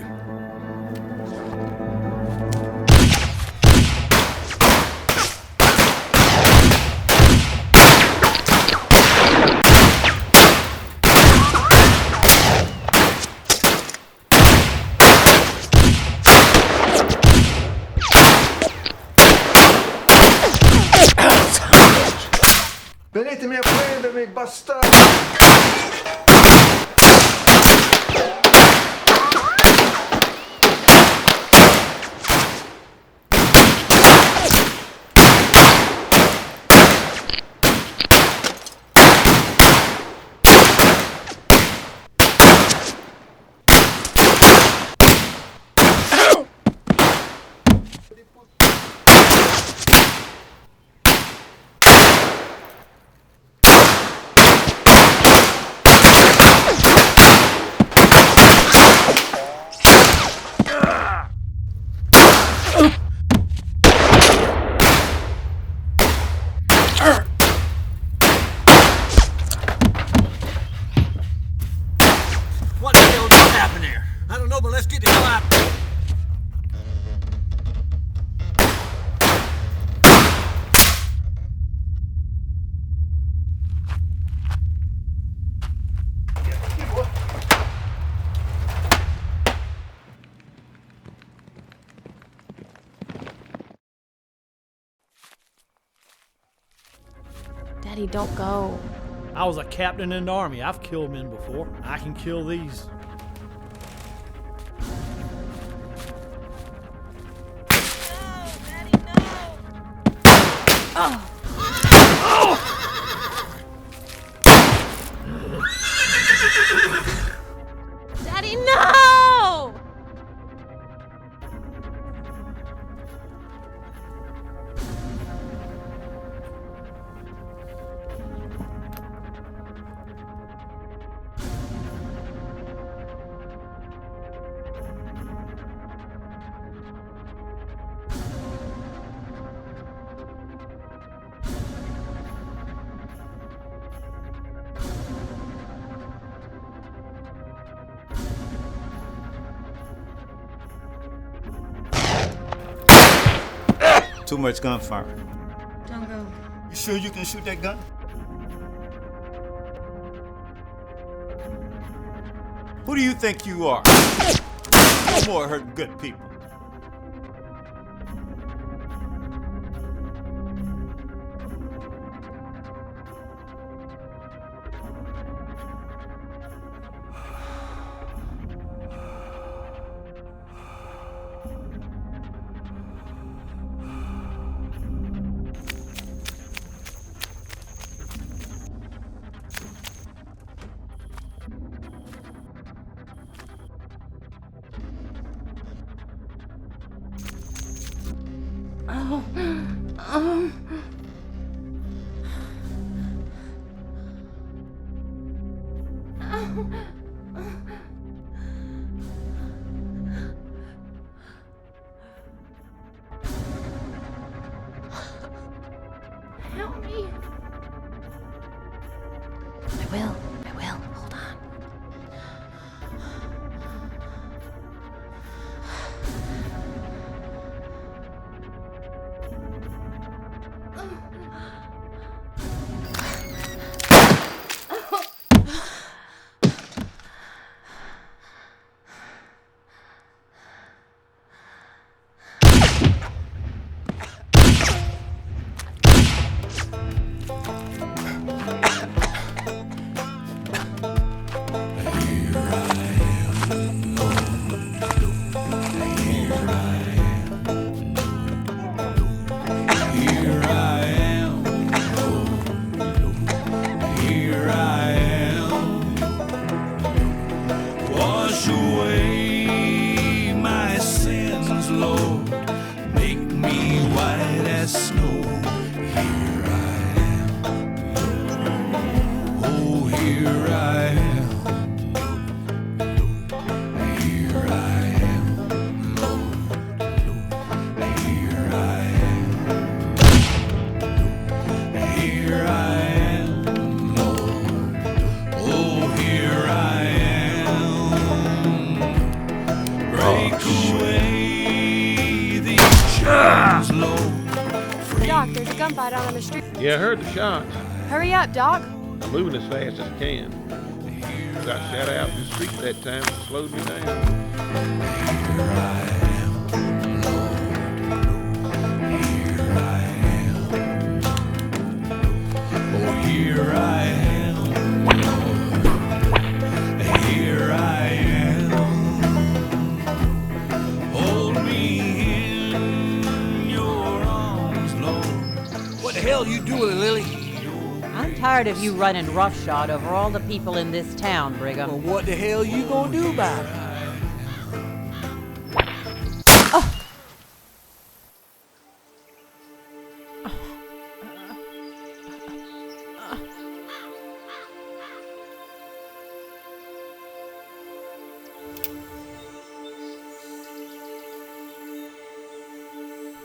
Venitemi a prendermi, bastardo! What the hell just happened there? I don't know, but let's get the hell out. Daddy, don't go. I was a captain in the army. I've killed men before. I can kill these. Daddy, no! Too much gunfire. Don't go. You sure you can shoot that gun? Who do you think you are? No more hurting good people. Help me. I will. Hold on. Doc, there's a gunfight out on the street. Yeah, I heard the shots. Hurry up, Doc. I'm moving as fast as I can. I got shot out in the street that time and slowed me down. Here I am, Lord. Here I am. Hold me in your arms, Lord. What the hell are you doing, Lily? I'm tired of you running roughshod over all the people in this town, Brigham. Well, what the hell you gonna do about it?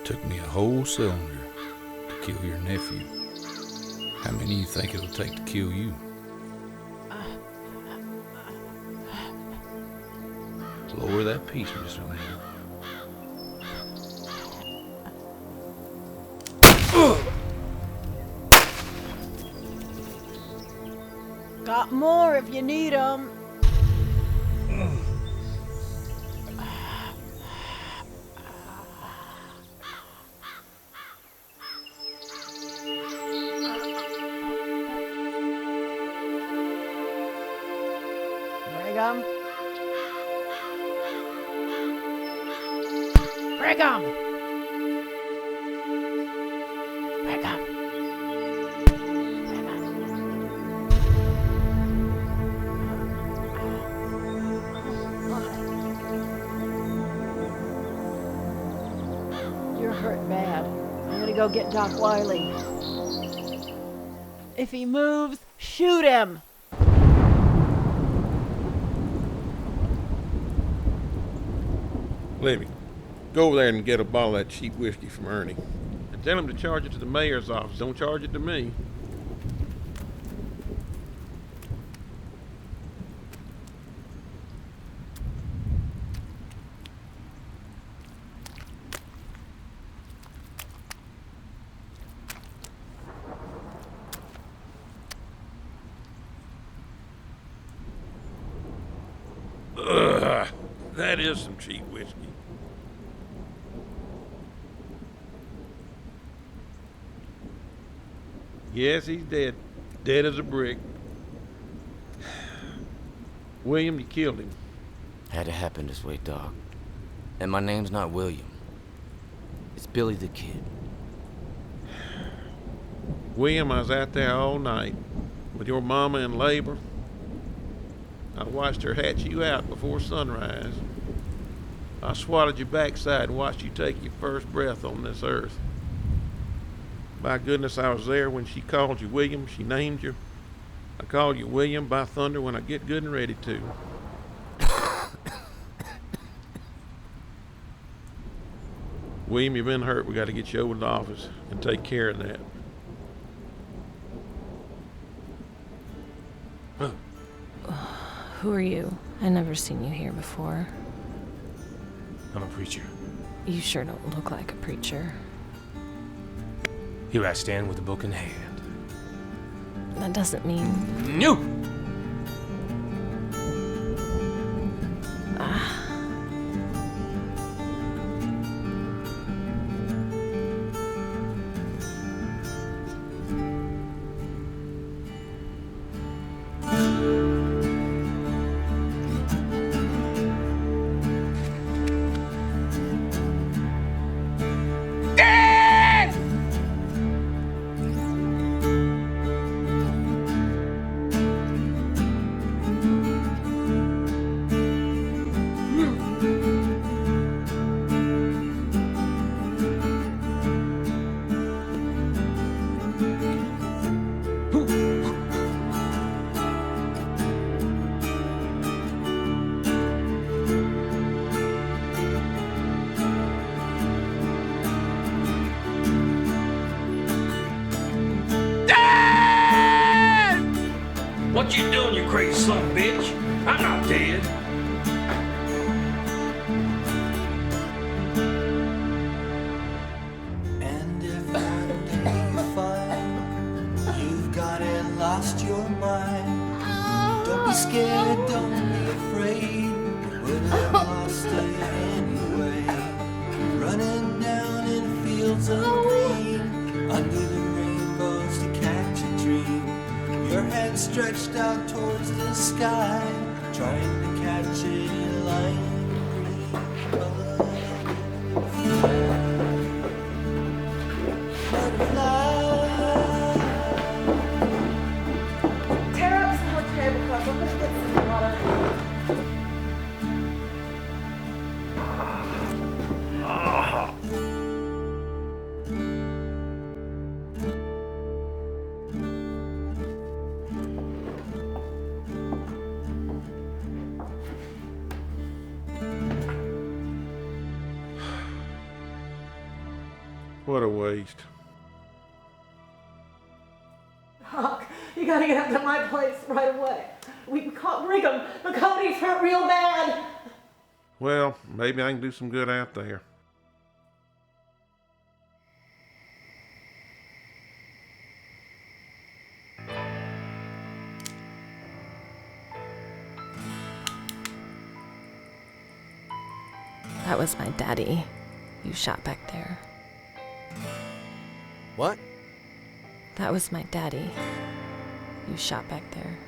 Took me a whole cylinder to kill your nephew. How many you think it'll take to kill you? Lower that piece, Mr. Lamb. Got more if you need them. Brigham. Brigham. Brigham. You're hurt bad. I'm gonna go get Doc Wiley. If he moves, shoot him! Libby, go over there and get a bottle of that cheap whiskey from Ernie. And tell him to charge it to the mayor's office. Don't charge it to me. That is some cheap whiskey. Yes, he's dead. Dead as a brick. William, you killed him. Had to happen this way, Doc. And my name's not William. It's Billy the Kid. William, I was out there all night with your mama in labor. I watched her hatch you out before sunrise. I swatted your backside and watched you take your first breath on this earth. By goodness, I was there when she called you William. She named you. I call you William by thunder when I get good and ready to. William, you've been hurt. We got to get you over to the office and take care of that. Who are you? I never seen you here before. I'm a preacher. You sure don't look like a preacher. Here I stand with a book in hand. That doesn't mean... No! What you doing, you crazy son of a bitch? I'm not dead. And if one day you find you've got and lost your mind, don't be scared, don't be afraid, would have lost it anyway. Running down in fields of green, under the rainbows to catch a dream. Your head stretched out towards the sky, trying to catch a line. Tear up some more tablecloths. I'm gonna get some water. What a waste. Huck, you gotta get up to my place right away. We caught Brigham. McCarty's hurt real bad. Well, maybe I can do some good out there. That was my daddy you shot back there. What? That was my daddy you shot back there.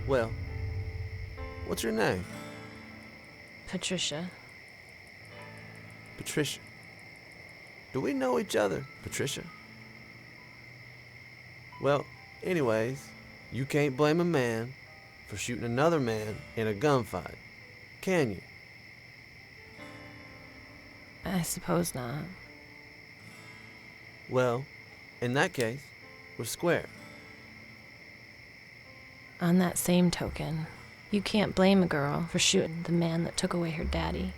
Well, what's your name? Patricia. Patricia. Do we know each other, Patricia? Well, anyways, you can't blame a man for shooting another man in a gunfight, can you? I suppose not. Well, in that case, we're square. On that same token, you can't blame a girl for shooting the man that took away her daddy.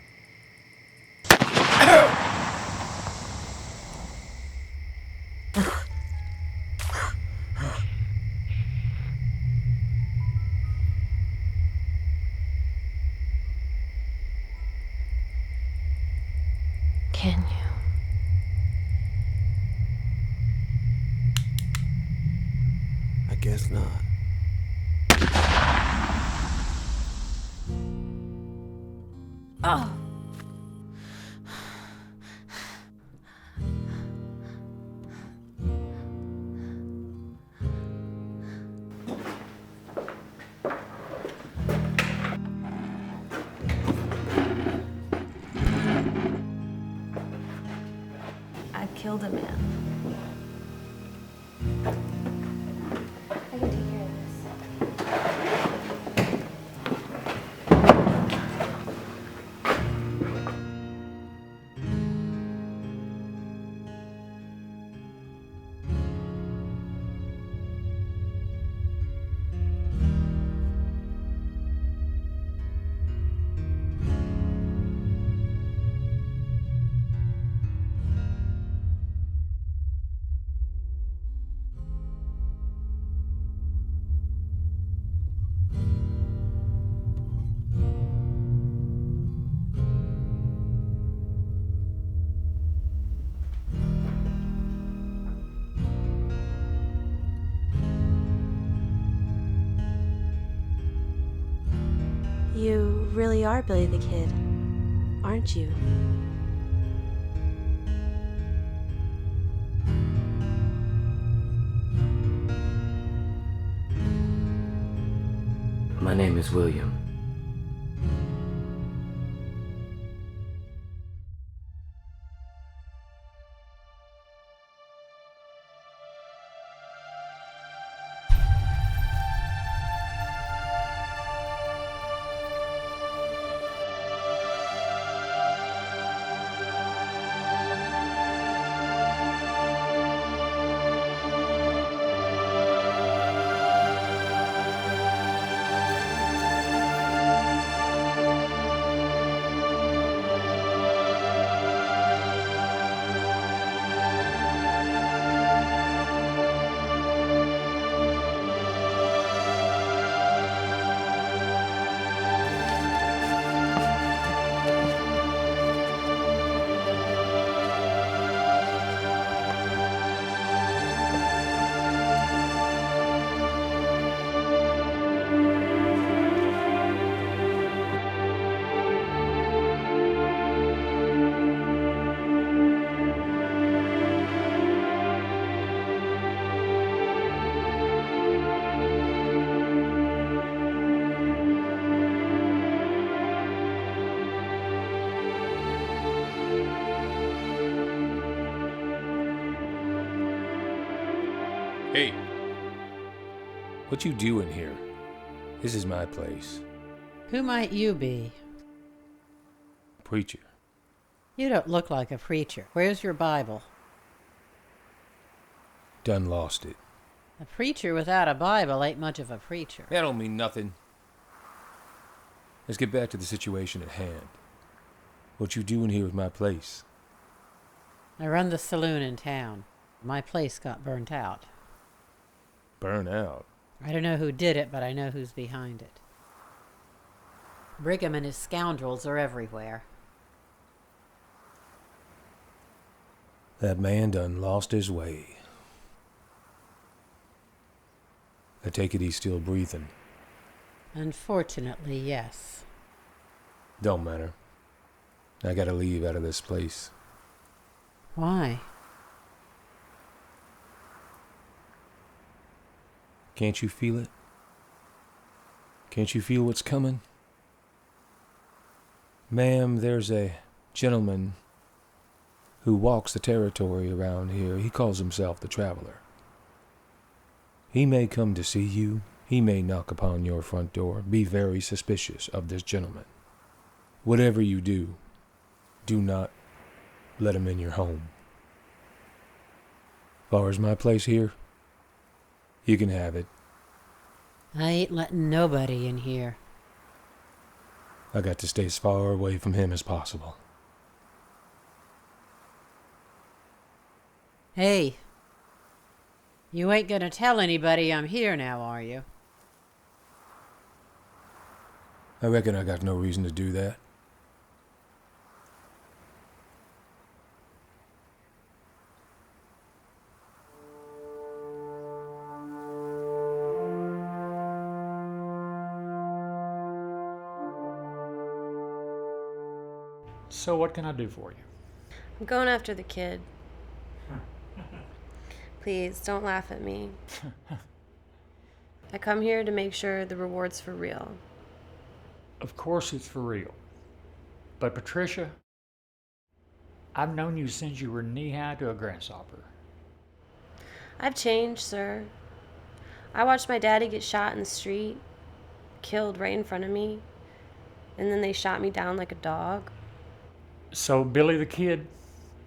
Can you? I guess not. Oh. I killed a man. I can take care of this. You really are Billy the Kid, aren't you? My name is William. Hey, what you doing here? This is my place. Who might you be? Preacher. You don't look like a preacher. Where's your Bible? Done lost it. A preacher without a Bible ain't much of a preacher. That don't mean nothing. Let's get back to the situation at hand. What you doing here with my place? I run the saloon in town. My place got burnt out. Burn out? I don't know who did it, but I know who's behind it. Brigham and his scoundrels are everywhere. That man done lost his way. I take it he's still breathing. Unfortunately, yes. Don't matter. I gotta leave out of this place. Why? Can't you feel it? Can't you feel what's coming? Ma'am, there's a gentleman who walks the territory around here. He calls himself the Traveler. He may come to see you. He may knock upon your front door. Be very suspicious of this gentleman. Whatever you do, do not let him in your home. Far as my place here, you can have it. I ain't letting nobody in here. I got to stay as far away from him as possible. Hey, you ain't gonna tell anybody I'm here now, are you? I reckon I got no reason to do that. So what can I do for you? I'm going after the kid. Please, don't laugh at me. I come here to make sure the reward's for real. Of course it's for real. But Patricia, I've known you since you were knee-high to a grasshopper. I've changed, sir. I watched my daddy get shot in the street, killed right in front of me, and then they shot me down like a dog. So Billy the Kid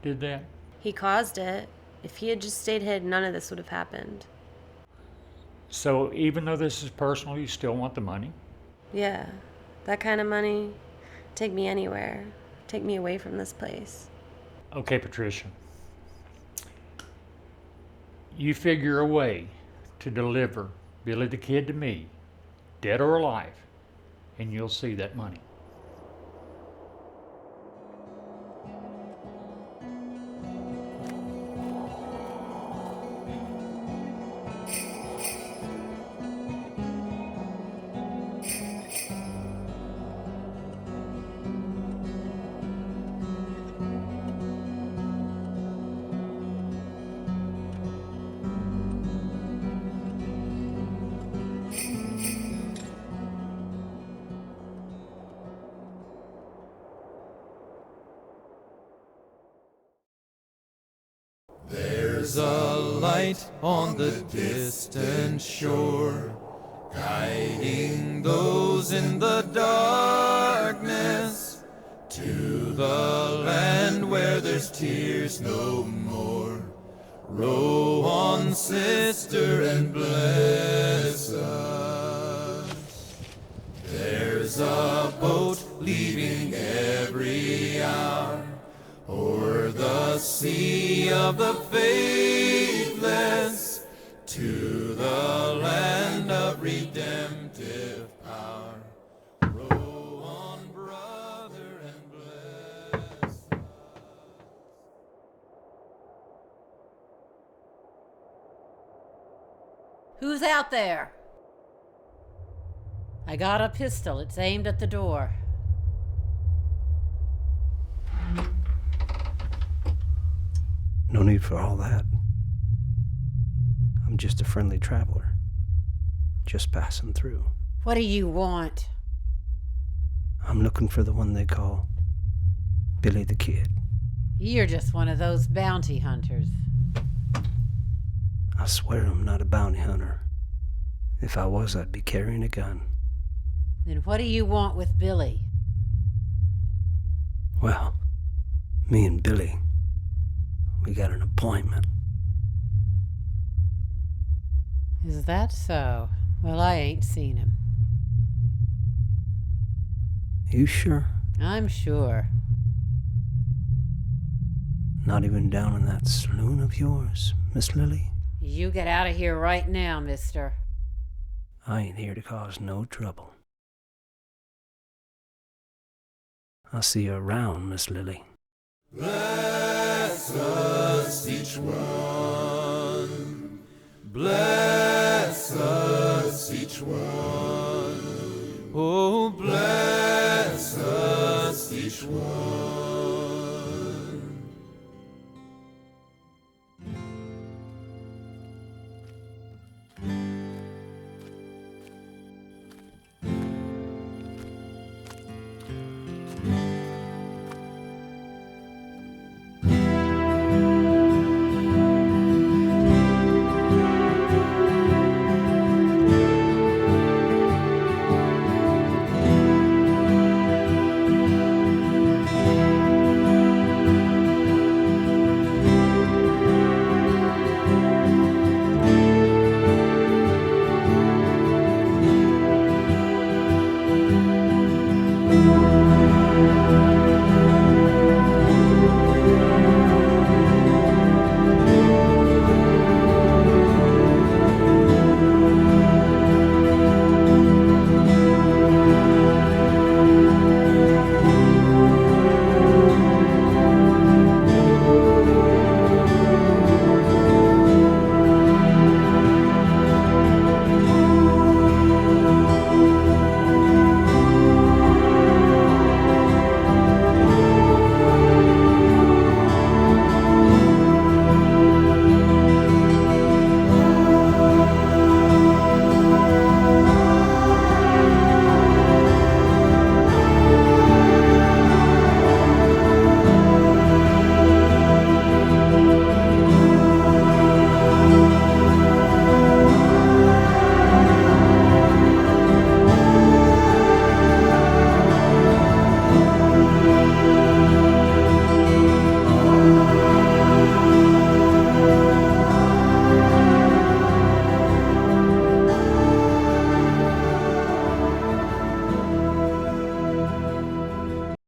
did that? He caused it. If he had just stayed hid, none of this would have happened. So even though this is personal, you still want the money? Yeah, that kind of money. Take me anywhere. Take me away from this place. Okay, Patricia. You figure a way to deliver Billy the Kid to me, dead or alive, and you'll see that money. There's a light on the distant shore, guiding those in the darkness to the land where there's tears no more. Row on, sister, and bless us. There's a boat leaving every hour o'er the sea of the faithless, to the land of redemptive power. Row on, brother, and bless. Who's out there? I got a pistol. It's aimed at the door. No need for all that. I'm just a friendly traveler. Just passing through. What do you want? I'm looking for the one they call Billy the Kid. You're just one of those bounty hunters. I swear I'm not a bounty hunter. If I was, I'd be carrying a gun. Then what do you want with Billy? Well, me and Billy, we got an appointment. Is that so? Well, I ain't seen him. You sure? I'm sure. Not even down in that saloon of yours, Miss Lily? You get out of here right now, mister. I ain't here to cause no trouble. I'll see you around, Miss Lily. Bless us each one. Bless us each one. Oh, bless us each one.